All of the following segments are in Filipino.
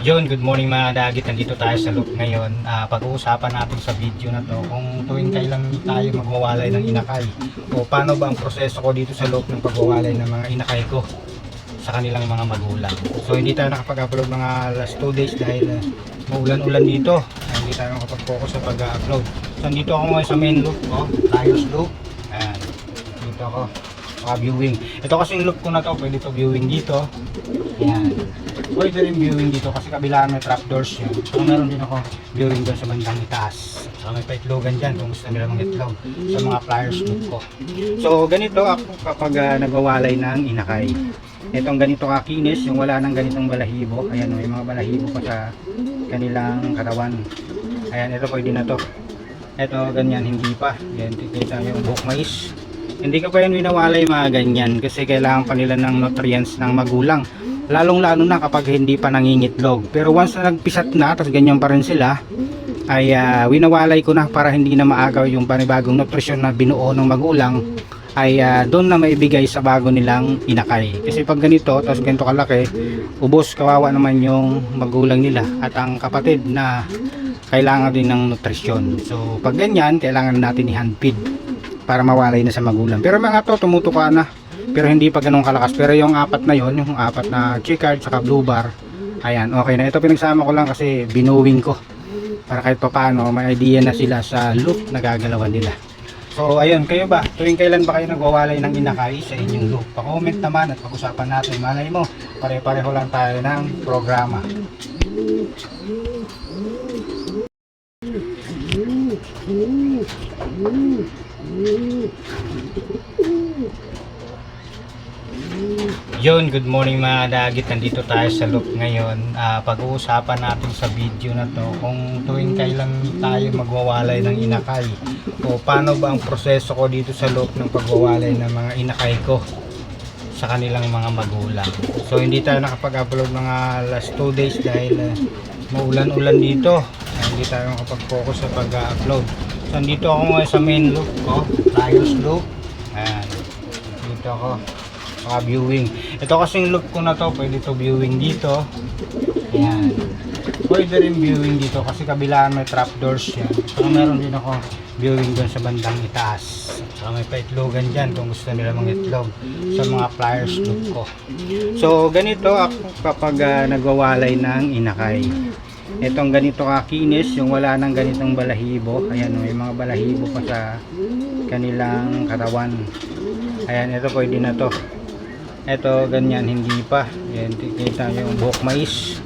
Yun, good morning mga dagit. Nandito tayo sa loop ngayon. Pag-uusapan natin sa video na to kung tuwing kailan tayo magwawalay ng inakay o paano ba ang proseso ko dito sa loop ng pagwawalay ng mga inakay ko sa kanilang mga magulang. So hindi tayo nakapag-upload mga last 2 days dahil maulan-ulan dito. Hindi tayo nakapag-focus sa pag-upload. So nandito ako ngayon sa main loop, tires loop. Ayan, dito ako viewing. Ito kasi yung loop ko na to, pwede to viewing dito. Ayan. Pwede rin viewing dito kasi kabilaan may trapdoors yun. So meron din ako viewing doon sa bandang itaas. So may paitlogan dyan kung gusto nila mga itlog sa mga flyers loop ko. So ganito ako kapag nagwawalay ng inakay. Itong ganito kakinis, yung wala ng ganitong balahibo. Ayan, may mga balahibo pa sa kanilang katawan. Ayan, ito pwede na to. Ito ganyan, hindi pa. Yan, kita yung buhok mais. Hindi ka pa yan winawalay mga ganyan kasi kailangan pa nila ng nutrients ng magulang. Lalong-lalo na kapag hindi pa nangingitlog. Pero once na nagpisat na, tapos ganyan pa rin sila, ay winawalay ko na para hindi na maagaw yung panibagong nutrisyon na binuo ng magulang, ay doon na maibigay sa bago nilang inakay. Kasi pag ganito, tapos ganito kalaki, ubos, kawawa naman yung magulang nila at ang kapatid na kailangan din ng nutrisyon. So pag ganyan, kailangan natin i-hand feed para mawalay na sa magulang. Pero mga to, tumutuka na. Pero hindi pa ganun kalakas. Pero yung apat na yon, yung apat na chicard saka blue bar, ayan, okay na. Ito pinagsama ko lang kasi binuwing ko para kahit paano may idea na sila sa loop na gagalawan nila. So ayun, kayo ba? Tuwing kailan ba kayo nagwawalay ng inakay sa inyong loop? Pa-comment naman at pag-usapan natin. Malay mo, pare-pareho lang tayo ng programa. Yun, good morning mga dagit. Nandito tayo sa loop ngayon. Pag-uusapan natin sa video na to kung tuwing kailan tayo magwawalay ng inakay o paano ba ang proseso ko dito sa loop ng pagwawalay ng mga inakay ko sa kanilang mga magulang. So hindi tayo nakapag-upload mga last 2 days dahil maulan-ulan dito. Hindi tayo nakapag-focus sa pag-upload. So nandito ako ngayon sa main loop ko, tires loop. Ayan, dito ako viewing. Ito kasing loop ko na to, pwede to viewing dito. Ayan, pwede rin viewing dito kasi kabilaan may trapdoors yan. So meron din ako viewing doon sa bandang itaas. So may paitlogan dyan kung gusto nila mga itlog sa mga flyers loop ko. So ganito ako kapag nagwawalay ng inakay. Itong ganito kakinis, yung wala ng ganitong balahibo. Ayan, may mga balahibo pa sa kanilang katawan. Ayan, ito pwede na to. Ito ganyan, hindi pa. Yan, kita yung buhok mais.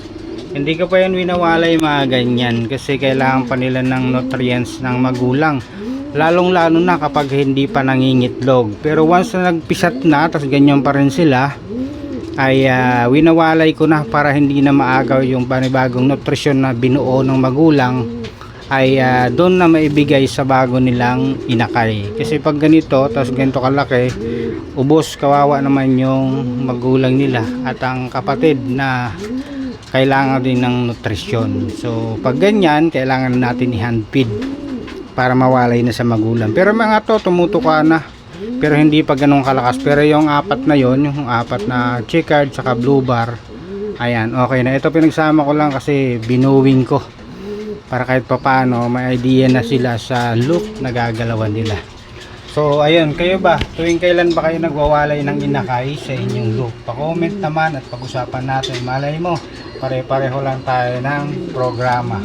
Hindi ko pa yan winawalay mga ganyan kasi kailangan pa nila ng nutrients ng magulang. Lalong-lalo na kapag hindi pa nangingitlog. Pero once na nagpisat na, tapos ganyan pa rin sila, ay winawalay ko na para hindi na maagaw yung panibagong nutrisyon na binuo ng magulang, ay doon na maibigay sa bago nilang inakay. Kasi pag ganito, tapos ganito kalaki, ubos, kawawa naman yung magulang nila at ang kapatid na kailangan din ng nutrisyon. So pag ganyan, kailangan natin i-hand feed para mawalay na sa magulang. Pero mga to, tumutuka na. Pero hindi pa ganun kalakas. Pero yung apat na yon, yung apat na chicard saka blue bar, ayan, okay na. Ito pinagsama ko lang kasi binuwing ko para kahit paano may idea na sila sa loop na gagalawan nila. So ayun, kayo ba? Tuwing kailan ba kayo nagwawalay ng inakay sa inyong loop? Pa-comment naman at pag-usapan natin. Malay mo, pare-pareho lang tayo ng programa.